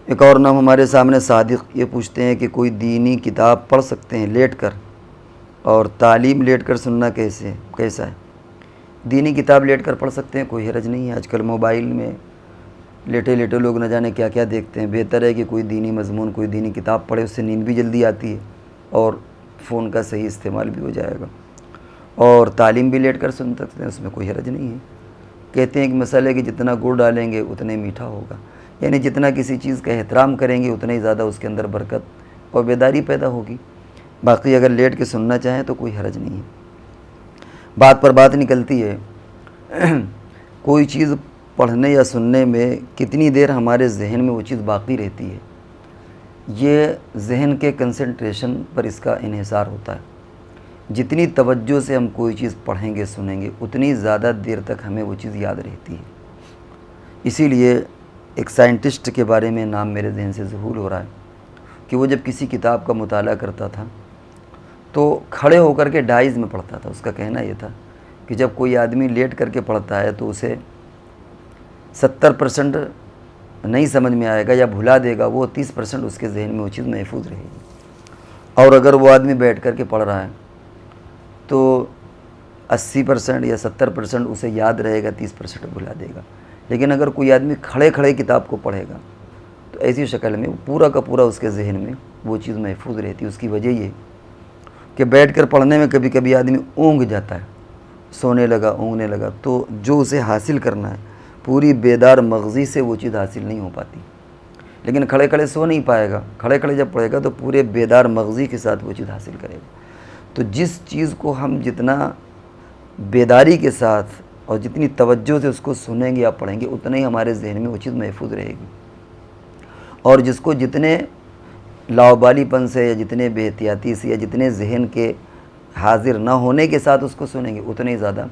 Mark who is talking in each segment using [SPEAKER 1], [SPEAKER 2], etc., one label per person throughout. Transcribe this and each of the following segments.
[SPEAKER 1] ایک اور نام ہمارے سامنے صادق یہ پوچھتے ہیں کہ کوئی دینی کتاب پڑھ سکتے ہیں لیٹ کر، اور تعلیم لیٹ کر سننا کیسا ہے؟ دینی کتاب لیٹ کر پڑھ سکتے ہیں، کوئی حرج نہیں ہے۔ آج کل موبائل میں لیٹے لیٹے لوگ نہ جانے کیا کیا دیکھتے ہیں۔ بہتر ہے کہ کوئی دینی مضمون، کوئی دینی کتاب پڑھے، اس سے نیند بھی جلدی آتی ہے اور فون کا صحیح استعمال بھی ہو جائے گا۔ اور تعلیم بھی لیٹ کر سن سکتے ہیں، اس میں کوئی حرج نہیں ہے۔ کہتے ہیں کہ مسئلہ ہے کہ جتنا گڑ ڈالیں گے اتنا ہی میٹھا ہوگا، یعنی جتنا کسی چیز کا احترام کریں گے اتنا ہی زیادہ اس کے اندر برکت اور بیداری پیدا ہوگی۔ باقی اگر لیٹ کے سننا چاہیں تو کوئی حرج نہیں ہے۔ بات پر بات نکلتی ہے، کوئی چیز پڑھنے یا سننے میں کتنی دیر ہمارے ذہن میں وہ چیز باقی رہتی ہے، یہ ذہن کے کنسنٹریشن پر اس کا انحصار ہوتا ہے۔ جتنی توجہ سے ہم کوئی چیز پڑھیں گے سنیں گے اتنی زیادہ دیر تک ہمیں وہ چیز یاد رہتی ہے۔ اسی لیے ایک سائنٹسٹ کے بارے میں نام میرے ذہن سے ظہور ہو رہا ہے کہ وہ جب کسی کتاب کا مطالعہ کرتا تھا تو کھڑے ہو کر کے ڈائز میں پڑھتا تھا۔ اس کا کہنا یہ تھا کہ جب کوئی آدمی لیٹ کر کے پڑھتا ہے تو اسے 70% نہیں سمجھ میں آئے گا یا بھلا دے گا، وہ 30% اس کے ذہن میں وہ چیز محفوظ رہے گی۔ اور اگر وہ آدمی بیٹھ کر کے پڑھ رہا ہے تو 80% یا 70% اسے یاد رہے گا، 30% بھلا دے گا۔ لیکن اگر کوئی آدمی کھڑے کھڑے کتاب کو پڑھے گا تو ایسی شکل میں پورا کا پورا اس کے ذہن میں وہ چیز محفوظ رہتی ہے۔ اس کی وجہ یہ کہ بیٹھ کر پڑھنے میں کبھی کبھی آدمی اونگ جاتا ہے، سونے لگا، اونگنے لگا، تو جو اسے حاصل کرنا ہے پوری بیدار مغزی سے وہ چیز حاصل نہیں ہو پاتی۔ لیکن کھڑے کھڑے سو نہیں پائے گا، کھڑے کھڑے جب پڑھے گا تو پورے بیدار مغزی کے ساتھ وہ چیز حاصل کرے گا۔ تو جس چیز کو ہم جتنا بیداری کے ساتھ اور جتنی توجہ سے اس کو سنیں گے یا پڑھیں گے اتنا ہی ہمارے ذہن میں وہ چیز محفوظ رہے گی، اور جس کو جتنے لاؤبالی پن سے یا جتنے بے احتیاطی سے یا جتنے ذہن کے حاضر نہ ہونے کے ساتھ اس کو سنیں گے اتنے ہی زیادہ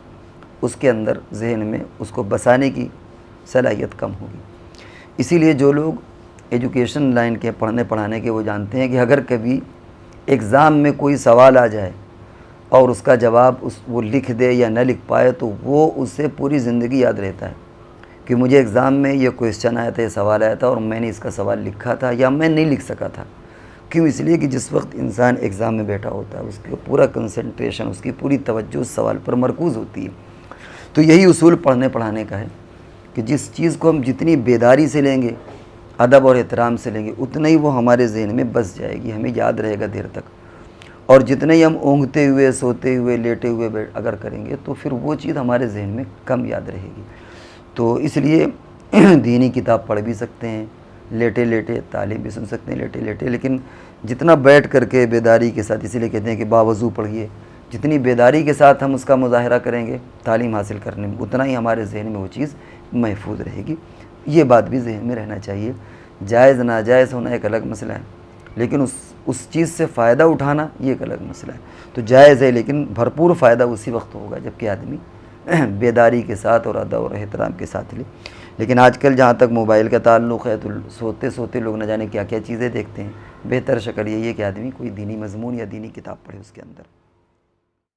[SPEAKER 1] اس کے اندر ذہن میں اس کو بسانے کی صلاحیت کم ہوگی۔ اسی لیے جو لوگ ایجوکیشن لائن کے پڑھنے پڑھانے کے وہ جانتے ہیں کہ اگر کبھی ایگزام میں کوئی سوال آ جائے اور اس کا جواب وہ لکھ دے یا نہ لکھ پائے تو وہ اسے پوری زندگی یاد رہتا ہے کہ مجھے ایگزام میں یہ کویسچن آیا تھا، یہ سوال آیا تھا اور میں نے اس کا سوال لکھا تھا یا میں نہیں لکھ سکا تھا۔ کیوں؟ اس لیے کہ جس وقت انسان ایگزام میں بیٹھا ہوتا ہے اس کا پورا کنسنٹریشن، اس کی پوری توجہ اس سوال پر مرکوز ہوتی ہے۔ تو یہی اصول پڑھنے پڑھانے کا ہے کہ جس چیز کو ہم جتنی بیداری سے لیں گے، ادب اور احترام سے لیں گے، اتنا ہی وہ ہمارے ذہن میں بس جائے گی، ہمیں یاد رہے گا دیر تک۔ اور جتنے ہی ہم اونگتے ہوئے، سوتے ہوئے، لیٹے ہوئے اگر کریں گے تو پھر وہ چیز ہمارے ذہن میں کم یاد رہے گی۔ تو اس لیے دینی کتاب پڑھ بھی سکتے ہیں لیٹے لیٹے، تعلیم بھی سن سکتے ہیں لیٹے لیٹے، لیکن جتنا بیٹھ کر کے بیداری کے ساتھ، اسی لیے کہتے ہیں کہ باوضو پڑھیے، جتنی بیداری کے ساتھ ہم اس کا مظاہرہ کریں گے تعلیم حاصل کرنے میں اتنا ہی ہمارے ذہن میں وہ چیز محفوظ رہے گی۔ یہ بات بھی ذہن میں رہنا چاہیے۔ جائز ناجائز ہونا ایک الگ مسئلہ ہے، لیکن اس چیز سے فائدہ اٹھانا یہ ایک الگ مسئلہ ہے۔ تو جائز ہے لیکن بھرپور فائدہ اسی وقت ہوگا جب کہ آدمی بیداری کے ساتھ اور ادب اور احترام کے ساتھ لے۔ لیکن آج کل جہاں تک موبائل کا تعلق ہے تو سوتے سوتے لوگ نہ جانے کیا کیا چیزیں دیکھتے ہیں۔ بہتر شکل یہی ہے کہ آدمی کوئی دینی مضمون یا دینی کتاب پڑھے اس کے اندر۔